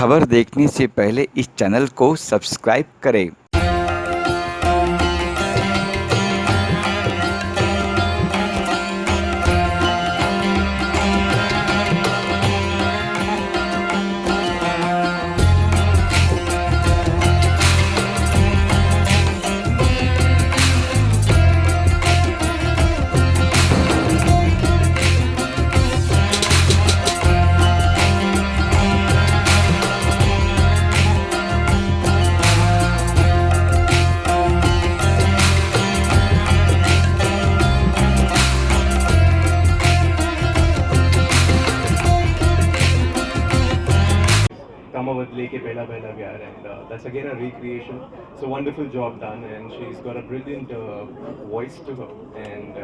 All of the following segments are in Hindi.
खबर देखने से पहले इस चैनल को सब्सक्राइब करें। Kamavadli ke Pehla Pehla Pyar, and that's again a recreation. So wonderful job done, and she's got a brilliant voice to her. And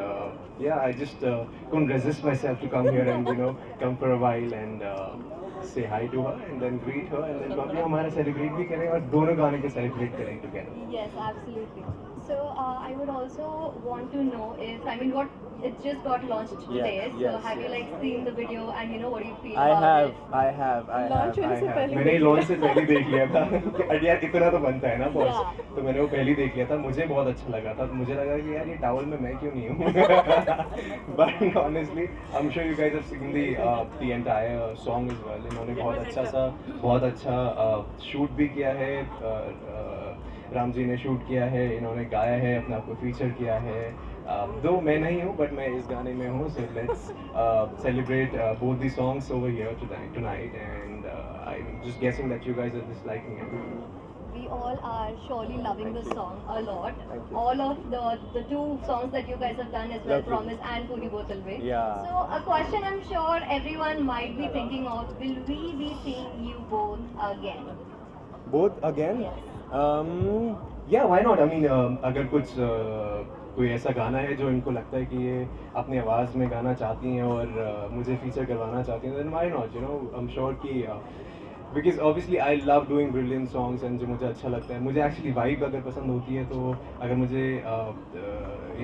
yeah, I just couldn't resist myself to come here and come for a while and say hi to her and then greet her and then probably हमारा celebrate भी करें और दोनों गाने के celebrate करें together. Yes, absolutely. So I would also want to know if what it just got launched today. So yes, have you yes. seen the video and what do you feel I about have, it? I have, I Launch have. होने से पहले मैंने लॉन्च से पहले देख लिया था यार इतना तो बनता है ना बॉस Yeah. तो मैंने वो पहले देख लिया था मुझे बहुत अच्छा लगा था मुझे लगा कि यार ये टावल में मैं क्यों नहीं हूँ but honestly I am sure you guys have seen the entire song as well इन्होंने बहुत अच्छा शूट भी किया है राम जी ने शूट किया है इन्होंने गाया है अपने आप को फीचर किया है दो मैं नहीं हूँ बट मैं इस गाने में हूँ so let's celebrate both the songs over here tonight and I'm just guessing that you guys are just liking it. We all are surely loving the song a lot. Thank you. All of the two songs that you guys have done as well, Lovely. Promise and Puri Botalve. Yeah. So a question I'm sure everyone might be thinking of: will we be seeing you both again? Both again? Yes. Yeah, why not? I mean, अगर कुछ कोई ऐसा गाना है जो इनको लगता है कि ये अपनी आवाज़ में गाना चाहती हैं और मुझे फीचर करवाना चाहती हैं then why not? You know, I'm sure कि because obviously I love doing brilliant songs and जो मुझे अच्छा लगता है मुझे actually vibe अगर पसंद होती है तो अगर मुझे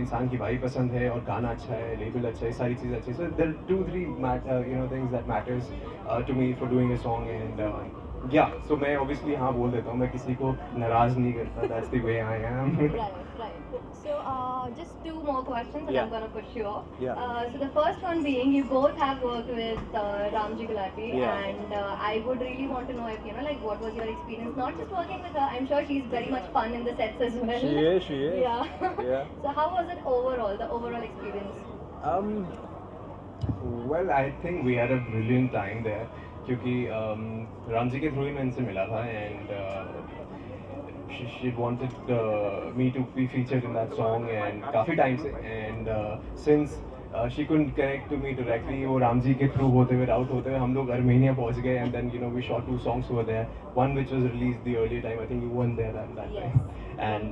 इंसान की vibe पसंद है और गाना अच्छा है लेबल अच्छा है सारी चीज़ें अच्छी so there are 2-3 things that matters to me for doing a song and yeah so मैं obviously हाँ बोल देता हूँ मैं किसी को नाराज़ नहीं करता that's the way I am. Right. So just two more questions and Yeah. I'm gonna push you off. Yeah. So the first one being, you both have worked with Ramji Gulati, Yeah. and I would really want to know if like what was your experience, not just working with her. I'm sure she's very much fun in the sets as well. She is. Yeah. Yeah. So how was it overall, the overall experience? Well, I think we had a brilliant time there क्योंकि राम जी के थ्रू ही मैं इनसे मिला था and she wanted me to be featured in that song and काफ़ी टाइम से and since she couldn't connect to me directly वो राम जी के थ्रू होते हुए राउट होते हुए हम लोग अर्मेनिया पहुंच गए and then we shot 2 songs over there one which was released the earlier time I think you weren't there at that time and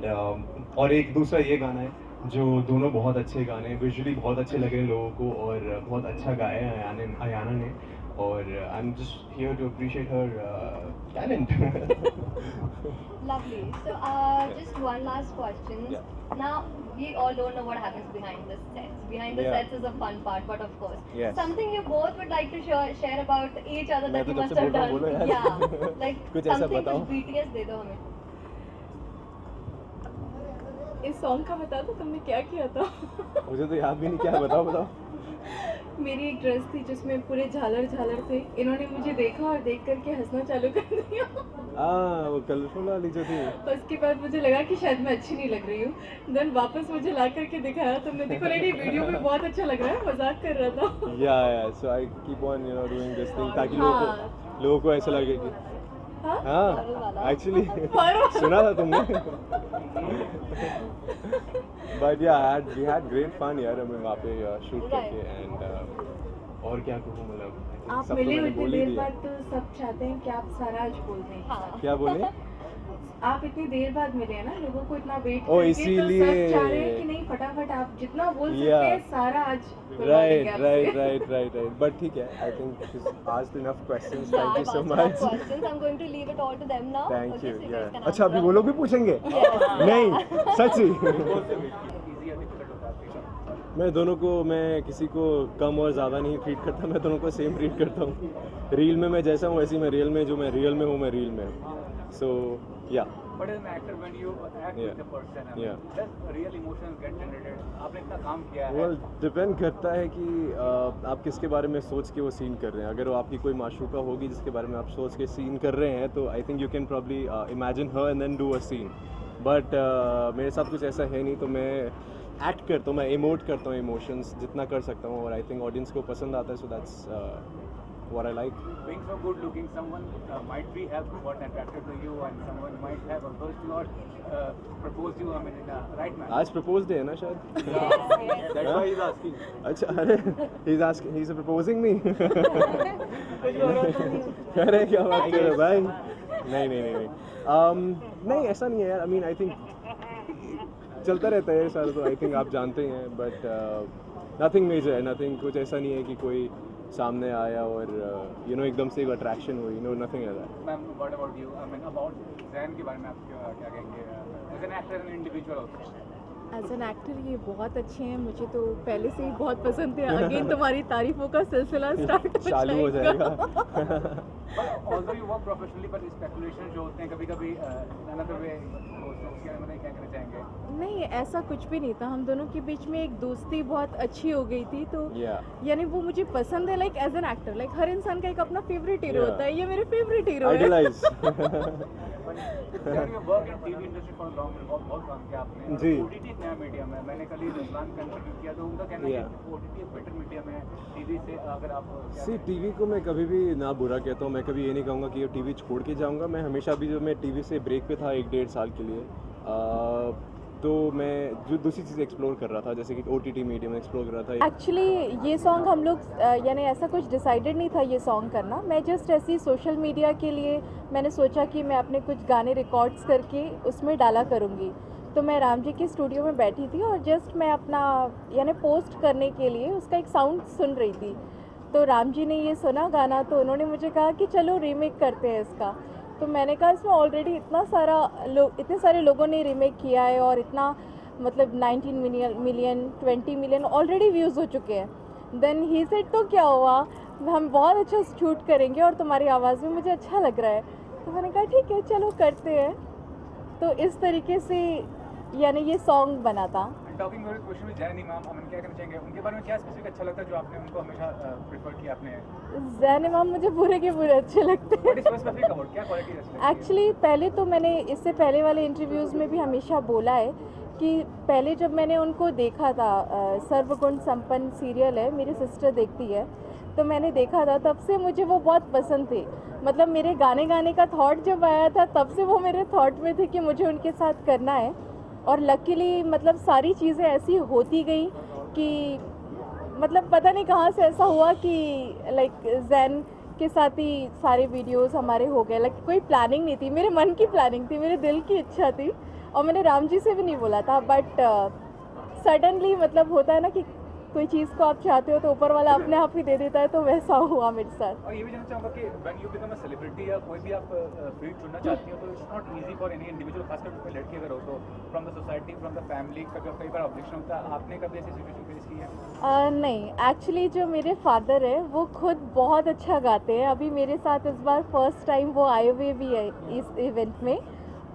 और एक दूसरा ये गाना है जो दोनों बहुत अच्छे गाने हैं विजुअली बहुत अच्छे लगे हैं लोगों को और बहुत अच्छा गाया है अयाना ने और I am just here to appreciate her talent. Lovely. So just one last question. Yeah. Now we all don't know what happens behind the sets. Behind the Yeah. sets is a fun part, but of course, Yes. something you both would like to share about each other मैं that तो you जब must से have बोल रहा done. हूँ, बोलो यार. Yeah, like कुछ ऐसा something बताओ. कुछ BTS दे दो हमें. इस सॉन्ग का बता दो तुमने क्या किया था. मुझे तो याद भी नहीं क्या बताओ. मेरी एक ड्रेस थी जिसमें पूरे झालर थे. इन्होंने मुझे देखा और देख करके हंसना चालू कर दिया. वो कलरफुल वाली जो थी. उसके बाद मुझे लगा कि शायद मैं अच्छी नहीं लग रही हूँ. देन वापस मुझे ला करके दिखाया तो मैं देखो नहीं वीडियो में बहुत अच्छा लग रहा है. मजाक कर रहा था. Yeah. So I keep on doing this thing ताकि लोगों को ऐसा लगे कि हाँ एक्चुअली सुना था तुमने. But yeah, we had great fun यार हमें वहाँ पे शूट करके and और क्या कहूँ मतलब आप सब तो मिले मैंने उतनी बोल ही देर दिया. बाद तो सब चाहते हैं कि आप सारा आज बोल दें. हाँ. क्या बोले? आप इतनी देर बाद मिले हैं ना लोगों को इतना वेट ओ, करके तो इसीलिए. सब चाह रहे हैं कि नहीं फटाफट आप जितना बोल सकते Yeah. हैं सारा आज बोलवा देंगे Right. आपसे. But ठीक है. I think she's asked enough questions. Yeah, Thank you I've so asked enough much. questions. I'm going to leave it all to them now. Thank Okay, you. so you guys Yeah. can अच्छा अभी answer. वो लोग भी पूछेंगे? Yes. नहीं सच्ची. मैं दोनों को, मैं किसी को कम और ज़्यादा नहीं ट्रीट करता, मैं दोनों को सेम ट्रीट करता हूँ। रील में मैं जैसा हूँ वैसे ही मैं रियल में, जो मैं रियल में हूँ मैं रील में हूँ। सो या But as an actor, when you act Yeah. with the person, I mean, Yeah. does real emotions get generated? आपने इतना काम किया है. वेल डिपेंड करता है कि आप किसके बारे में सोच के वो सीन कर रहे हैं। अगर वो आपकी कोई माशूका होगी जिसके बारे में आप सोच के सीन कर रहे हैं तो I think you can probably imagine her and then do a scene. But मेरे साथ कुछ ऐसा है नहीं, तो मैं एक्ट करता हूँ, मैं इमोट करता हूँ इमोशंस जितना कर सकता हूँ, और आई थिंक ऑडियंस को पसंद आता है। So that's what I like. Being so good looking, someone might be have got attracted to you, and someone might have approached you or proposed you. I mean, in a right manner. आज प्रपोज डे है ना शायद? That's why he's asking. अच्छा, अरे he's proposing me. अरे क्या बात कर रहे हो भाई? नहीं नहीं ऐसा नहीं है यार। आई मीन आई थिंक चलता रहता है सारा, तो आई थिंक आप जानते ही हैं। बट नथिंग मेजर है, नथिंग कुछ ऐसा नहीं है कि कोई सामने आया और एकदम से एक अट्रैक्शन हुई। Nothing like that. Ma'am, what about you? I mean, about Zayn के बारे में आप क्या कहेंगे? As an actor and an individual also. As an actor ये बहुत अच्छे हैं, मुझे तो पहले से ही बहुत पसंद थे। अगेन तुम्हारी तारीफों का सिलसिला स्टार्ट चालू हो जाएगा। But although you work professionally, but speculation जो होते हैं कभी-कभी another way, उसके बारे में क्या कहना चाहेंगे? नहीं, ऐसा कुछ भी नहीं था। हम दोनों के बीच में एक दोस्ती बहुत अच्छी हो गई थी, तो यानी वो मुझे पसंद है। Like as an actor, like हर इंसान का एक अपना फेवरेट हीरो होता है, ये मेरे फेवरेट हीरो है। Idolise. You work in TV industry for a long time, बहुत काम किया आपने। जी। OTT एक नया मीडियम है। मैंने कल ही रिजवान का इंटरव्यू किया, तो उनका कहना है कि OTT एक बेटर मीडियम है टीवी से। अगर आप सी टीवी को मैं कभी भी ना बुरा कहता हूँ, मैं कभी ये नहीं कहूँगा कि ये टीवी छोड़ के जाऊँगा। मैं हमेशा भी, जो मैं टीवी से ब्रेक पे था 1-1.5 साल के लिए, तो मैं जो दूसरी चीज़ एक्सप्लोर कर रहा था, जैसे कि OTT मीडियम एक्सप्लोर कर रहा था। एक्चुअली ये सॉन्ग हम लोग यानी ऐसा कुछ डिसाइडेड नहीं था ये सॉन्ग करना। मैं जस्ट ऐसी सोशल मीडिया के लिए मैंने सोचा कि मैं अपने कुछ गाने रिकॉर्ड्स करके उसमें डाला करूँगी। तो मैं राम जी के स्टूडियो में बैठी थी और जस्ट मैं अपना यानी पोस्ट करने के लिए उसका एक साउंड सुन रही थी। तो राम जी ने ये सुना गाना, तो उन्होंने मुझे कहा कि चलो रीमेक करते हैं इसका। तो मैंने कहा इसमें ऑलरेडी इतने सारे लोगों ने रीमेक किया है और इतना मतलब 19 मिलियन 20 मिलियन ऑलरेडी व्यूज़ हो चुके हैं। देन ही सेड तो क्या हुआ, हम बहुत अच्छा शूट करेंगे और तुम्हारी आवाज़ में मुझे अच्छा लग रहा है। तो मैंने कहा ठीक है चलो करते हैं। तो इस तरीके से यानी ये सॉन्ग बना था। टॉकिंग अबाउट क्वेश्चन में जैनी मैम, हम क्या कहना चाहेंगे उनके बारे में? क्या स्पेसिफिक अच्छा लगता है जो आपने उनको हमेशा प्रेफर किया आपने? जैन इमाम मुझे बुरे के बुरे अच्छे लगते हैं। व्हाट इज स्पेसिफिक अबाउट, क्या क्वालिटी है? एक्चुअली पहले तो मैंने इससे पहले वाले इंटरव्यूज़ में भी हमेशा बोला है कि पहले जब मैंने उनको देखा था, सर्वगुण संपन्न सीरियल है, मेरी सिस्टर देखती है, तो मैंने देखा था, तब से मुझे वो बहुत पसंद थे। मतलब मेरे गाने का थॉट जब आया था तब से वो मेरे थॉट में थे कि मुझे उनके साथ करना है। और लकीली मतलब सारी चीज़ें ऐसी होती गई कि मतलब पता नहीं कहाँ से ऐसा हुआ कि लाइक जैन के साथ ही सारे वीडियोस हमारे हो गए। लाइक कोई प्लानिंग नहीं थी, मेरे मन की प्लानिंग थी, मेरे दिल की इच्छा थी, और मैंने राम जी से भी नहीं बोला था। बट सडनली मतलब होता है ना कि कोई चीज़ को आप चाहते हो तो ऊपर वाला अपने आप ही दे देता है, तो वैसा हुआ मेरे साथ। और ये भी जानना चाहूँगा कि when you become a celebrity या कोई भी आप फील्ड चुनना चाहती हो, तो it's not easy for any individual, खासकर कोई लड़की अगर हो तो, from the society, from the family का कई बार ऑब्जेक्शन होता है। आपने कभी ऐसी सिचुएशन फेस की है? नहीं, एक्चुअली जो मेरे फादर है वो खुद बहुत अच्छा गाते हैं। अभी मेरे साथ इस बार फर्स्ट टाइम वो आए हुए भी है इस इवेंट में।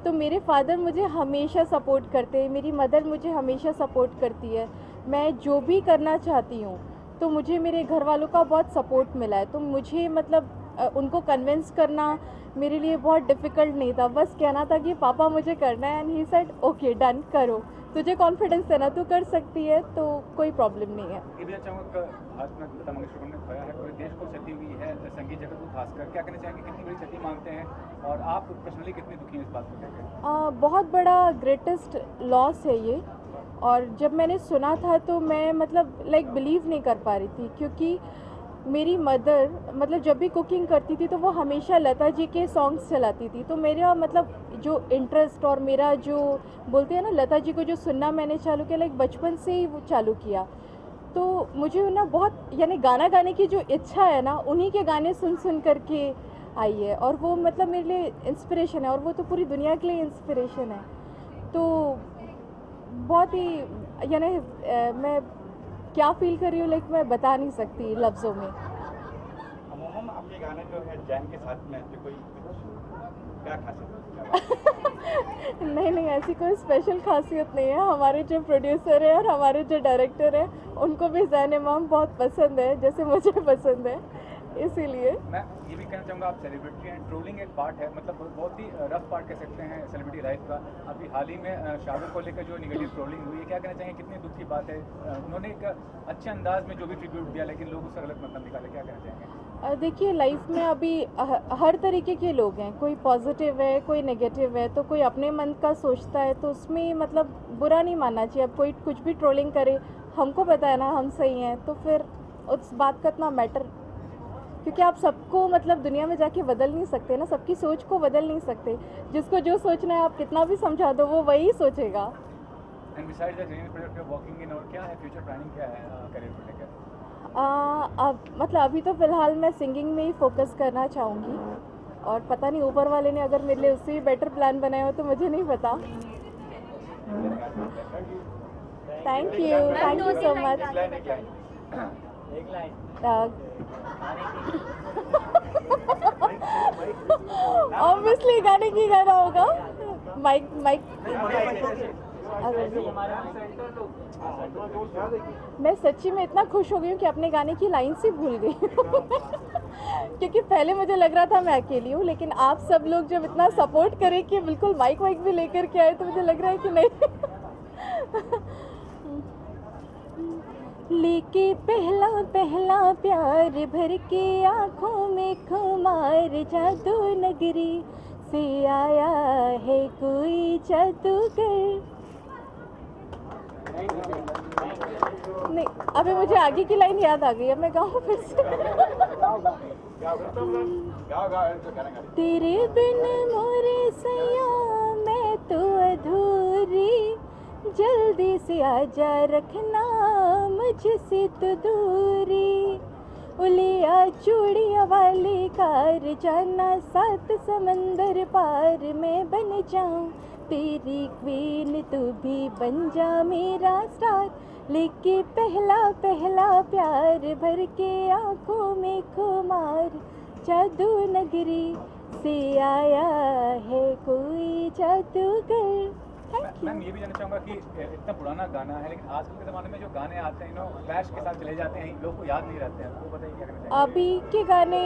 तो मेरे फादर मुझे हमेशा सपोर्ट करते हैं, मेरी मदर मुझे हमेशा सपोर्ट करती है। मैं जो भी करना चाहती हूँ तो मुझे मेरे घर वालों का बहुत सपोर्ट मिला है। तो मुझे मतलब उनको कन्विंस करना मेरे लिए बहुत डिफ़िकल्ट नहीं था। बस कहना था कि पापा मुझे करना है, and he said okay done करो, तुझे कॉन्फिडेंस है ना, तू कर सकती है, तो कोई प्रॉब्लम नहीं है। ये भी जानना चाहूँगा कि आज में लता मंगेशकर ने खोया है, पूरे देश को क्षति हुई है, संगीत जगत को खासकर, क्या कहना चाहेंगे, कितनी बड़ी क्षति मानते हैं और आप पर्सनली कितनी दुखी हैं इस बात को लेकर? बहुत बड़ा ग्रेटेस्ट लॉस है ये। और जब मैंने सुना था तो मैं मतलब लाइक बिलीव नहीं कर पा रही थी, क्योंकि मेरी मदर मतलब जब भी कुकिंग करती थी तो वो हमेशा लता जी के सॉन्ग्स चलाती थी। तो मेरा मतलब जो इंटरेस्ट और मेरा जो बोलते हैं ना लता जी को जो सुनना मैंने चालू किया, लाइक बचपन से ही वो चालू किया। तो मुझे ना बहुत यानी गाना गाने की जो इच्छा है ना, उन्हीं के गाने सुन सुन करके आई है, और वो मतलब मेरे लिए इंस्पिरेशन है, और वो तो पूरी दुनिया के लिए इंस्पिरेशन है। तो बहुत ही यानी मैं क्या फ़ील कर रही हूँ लाइक मैं बता नहीं सकती लफ्ज़ों में। मोहम आपके गाने जो है जैन के साथ में तो कोई क्या खासियत नहीं नहीं, ऐसी कोई स्पेशल खासियत नहीं है। हमारे जो प्रोड्यूसर है और हमारे जो डायरेक्टर है उनको भी ज़ैन इमाम बहुत पसंद है जैसे मुझे पसंद है, इसीलिए। मैं ये भी कहना चाहूँगा आप सेलिब्रिटी हैं, ट्रोलिंग एक पार्ट है, मतलब बहुत ही रफ पार्ट कह सकते हैं सेलिब्रिटी लाइफ का। अभी हाल ही में शाहरुख को लेकर जो निगेटिव ट्रोलिंग हुई है, क्या कहना चाहेंगे, कितनी दुख की बात है? उन्होंने एक अच्छे अंदाज में जो भी ट्रिब्यूट दिया लेकिन लोग उसका गलत मतलब निकाले, क्या कहना चाहेंगे? देखिए लाइफ में अभी हर तरीके के लोग हैं, कोई पॉजिटिव है कोई नेगेटिव है, तो कोई अपने मन का सोचता है तो उसमें मतलब बुरा नहीं मानना चाहिए। अब कोई कुछ भी ट्रोलिंग करे, हमको पता है ना हम सही हैं, तो फिर उस बात का इतना मैटर, क्योंकि आप सबको मतलब दुनिया में जाके बदल नहीं सकते ना, सबकी सोच को बदल नहीं सकते। जिसको जो सोचना है आप कितना भी समझा दो वो वही सोचेगा। And besides the dream project of working in, और क्या है फ्यूचर प्लानिंग, क्या है करियर को लेकर? अब मतलब अभी तो फ़िलहाल मैं सिंगिंग में ही फोकस करना चाहूँगी, और पता नहीं ऊपर वाले ने अगर मेरे लिए उससे भी बेटर प्लान बनाया हो तो मुझे नहीं पता। Thank you so much. Obviously गाने की गाना होगा, माइक माइक। मैं सच्ची में इतना खुश हो गई हूँ कि अपने गाने की लाइन से भूल गई क्योंकि पहले मुझे लग रहा था मैं अकेली हूँ, लेकिन आप सब लोग जब इतना सपोर्ट करें कि बिल्कुल माइक वाइक भी लेकर के आए तो मुझे लग रहा है कि नहीं लेके पहला पहला प्यार भर के आँखों में खुमार, जादू नगरी से आया है कोई जादूगर। नहीं, अभी मुझे आगे की लाइन याद आ गई है, मैं गाऊँ फिर से। तेरे बिन मोरे सैया मैं तो अधूरी, जल्दी से आजा रखना मुझसे तो दूरी, उलिया चूड़िया वाली कार जाना सात समंदर पार, मैं बन जाऊं तेरी क्वीन तू भी बन जा मेरा स्टार, लेके पहला पहला प्यार भर के आंखों में खुमार, जादू नगरी से आया है कोई जादूगर। मैम ये भी जानना चाहूँगा कि इतना पुराना गाना है लेकिन आजकल के ज़माने में जो गाने आते हैं फ्लैश के साथ चले जाते हैं, लोग को याद नहीं रहते हैं, वो बताइए क्या कहना चाहिए? अभी के गाने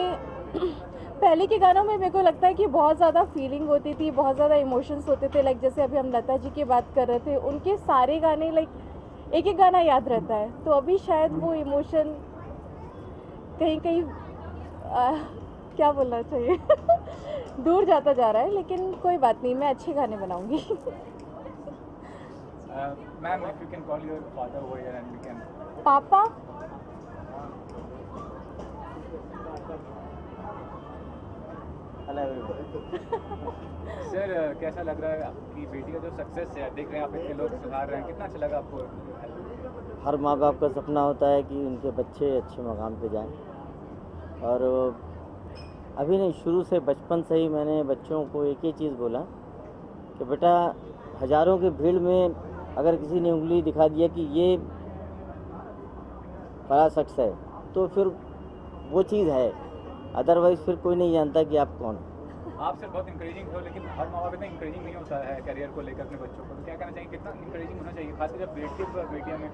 पहले के गानों में मेरे को लगता है कि बहुत ज़्यादा फीलिंग होती थी, बहुत ज़्यादा इमोशंस होते थे। लाइक जैसे अभी हम लता जी की बात कर रहे थे, उनके सारे गाने लाइक एक एक गाना याद रहता है, तो अभी शायद वो इमोशन कहीं कहीं क्या बोलना चाहिए दूर जाता जा रहा है, लेकिन कोई बात नहीं, मैं अच्छे गाने बनाऊंगी। Ma'am if you can call your father over here and we can. पापा सर कैसा लग रहा है आपकी बेटी का जो सक्सेस है, देख रहे हैं आप इतने लोग सुधार रहे हैं, कितना अच्छा लगा आपको? हर माँ बाप का सपना होता है कि उनके बच्चे अच्छे मकाम पे जाएं, और अभी नहीं, शुरू से बचपन से ही मैंने बच्चों को एक ही चीज़ बोला कि बेटा हज़ारों की भीड़ में अगर किसी ने उंगली दिखा दिया कि ये बड़ा शख्स है तो फिर वो चीज़ है, अदरवाइज़ फिर कोई नहीं जानता कि आप कौन। आप सर बहुत इंकरेजिंग हो, लेकिन हर माँ बाप इतना इंकरेजिंग नहीं होता है करियर को लेकर अपने बच्चों को, तो क्या कहना चाहिए, कितना इंकरेजिंग होना चाहिए खासकर जब बेटियाँ में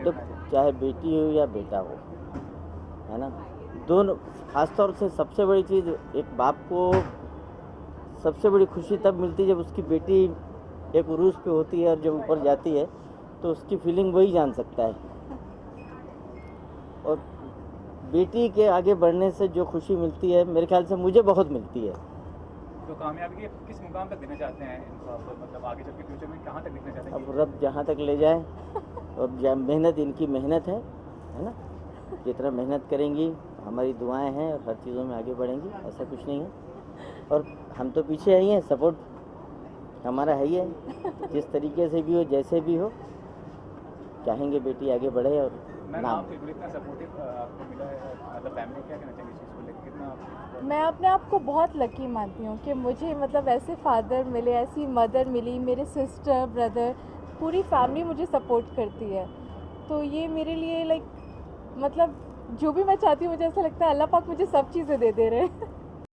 तो चाहे बेटी हो या बेटा हो, है ना, दोनों। खासतौर से सबसे बड़ी चीज़ एक बाप को सबसे बड़ी खुशी तब मिलती है जब उसकी बेटी एक उरूज पे होती है और जब ऊपर जाती है तो उसकी फीलिंग वही जान सकता है। और बेटी के आगे बढ़ने से जो खुशी मिलती है मेरे ख्याल से मुझे बहुत मिलती है। तो कामयाबी के किस मुकाम तक देना चाहते हैं इनको आप, मतलब आगे चल के फ्यूचर में कहाँ तक देखना चाहते हैं? अब रब जहाँ तक ले जाए, और मेहनत इनकी मेहनत है ना, जितना मेहनत करेंगी हमारी दुआएं हैं और हर चीज़ों में आगे बढ़ेंगी, ऐसा कुछ नहीं है। और हम तो पीछे ही हैं, सपोर्ट हमारा है ही है, जिस तरीके से भी हो जैसे भी हो चाहेंगे बेटी आगे बढ़े। और मैम नाम आपको इतना सपोर्टिव आपको मिला है, मतलब फैमिली, क्या कहना चाहिए इस चीज़ को लेकर, कितना मैं अपने आप को बहुत लकी मानती हूँ कि मुझे मतलब ऐसे फादर मिले, ऐसी मदर मिली, मेरे सिस्टर ब्रदर पूरी फैमिली मुझे सपोर्ट करती है। तो ये मेरे लिए लाइक मतलब जो भी मैं चाहती हूँ मुझे ऐसा लगता है अल्लाह पाक मुझे सब चीज़ें दे रहे हैं